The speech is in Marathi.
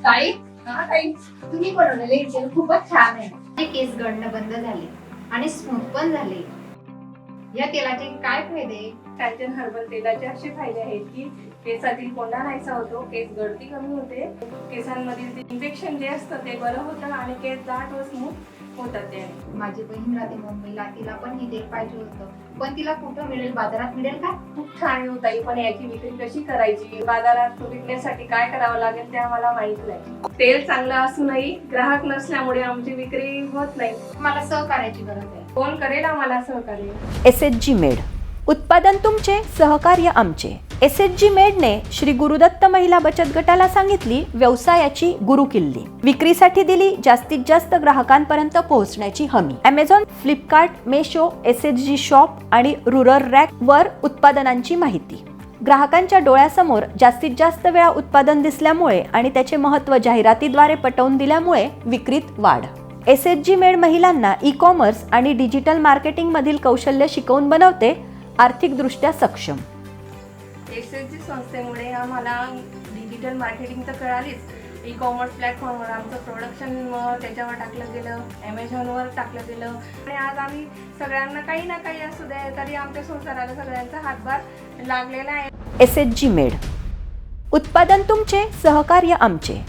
ताई, ताई, तुम्ही बनवलेले जेल खूपच छान आहे. ते केस गळणं बंद झाले आणि स्मूथ पण झाले. या तेलाचे काय फायदे? कांचन हर्बल तेलाचे असे फायदे आहेत की केसातील कोंडा नाहीसा होतो, केस गळती कमी होते, केसांमधील इन्फेक्शन जे असतं ते बरं होतं आणि केस दाट व स्मूथ होतात त्याने. माझी बहीण राहते मुंबईला, तिला पण हे तेल पाहिजे होतं, पण तिला कुठं मिळेल? बाजारात मिळेल का? खूप छान होत आहे, पण याची विक्री कशी करायची, बाजारात विकण्यासाठी काय करावं लागेल ते आम्हाला माहित नाही. तेल चांगलं असूनही ग्राहक नसल्यामुळे आमची विक्री होत नाही. मला सहकार्याची गरज आहे. कोण करेल आम्हाला सहकार्य? SHG मेड, उत्पादन तुमचे, सहकार्य आमचे. SHG मेडने श्री गुरुदत्त महिला बचत गटाला सांगितली व्यवसायाची गुरुकिल्ली. विक्रीसाठी दिली जास्तीत जास्त ग्राहकांपर्यंत पोहोचण्याची हमी. Amazon, Flipkart, Meesho, SHG shop आणि रुरल रॅक वर उत्पादनांची माहिती. ग्राहकांच्या डोळ्यासमोर जास्तीत जास्त वेळा उत्पादन दिसल्यामुळे आणि त्याचे महत्त्व जाहिरातीद्वारे पटवून दिल्यामुळे विक्रीत वाढ. SHG मेड महिलांना ई-कॉमर्स आणि डिजिटल मार्केटिंग मधील कौशल्य शिकवून बनवते आर्थिकदृष्ट्या सक्षम. SHG संस्थेमुळे आम्हाला डिजिटल मार्केटिंग तर कळालीच, ई-कॉमर्स प्लॅटफॉर्मवर आमचं प्रोडक्शन त्याच्यावर टाकलं गेलं, ॲमेझॉनवर टाकलं गेलं आणि आज आम्ही सगळ्यांना काही ना काही असू दे तरी आमच्या संसाराला सगळ्यांचा हातभार लागलेला आहे. SHG मेड, उत्पादन तुमचे, सहकार्य आमचे.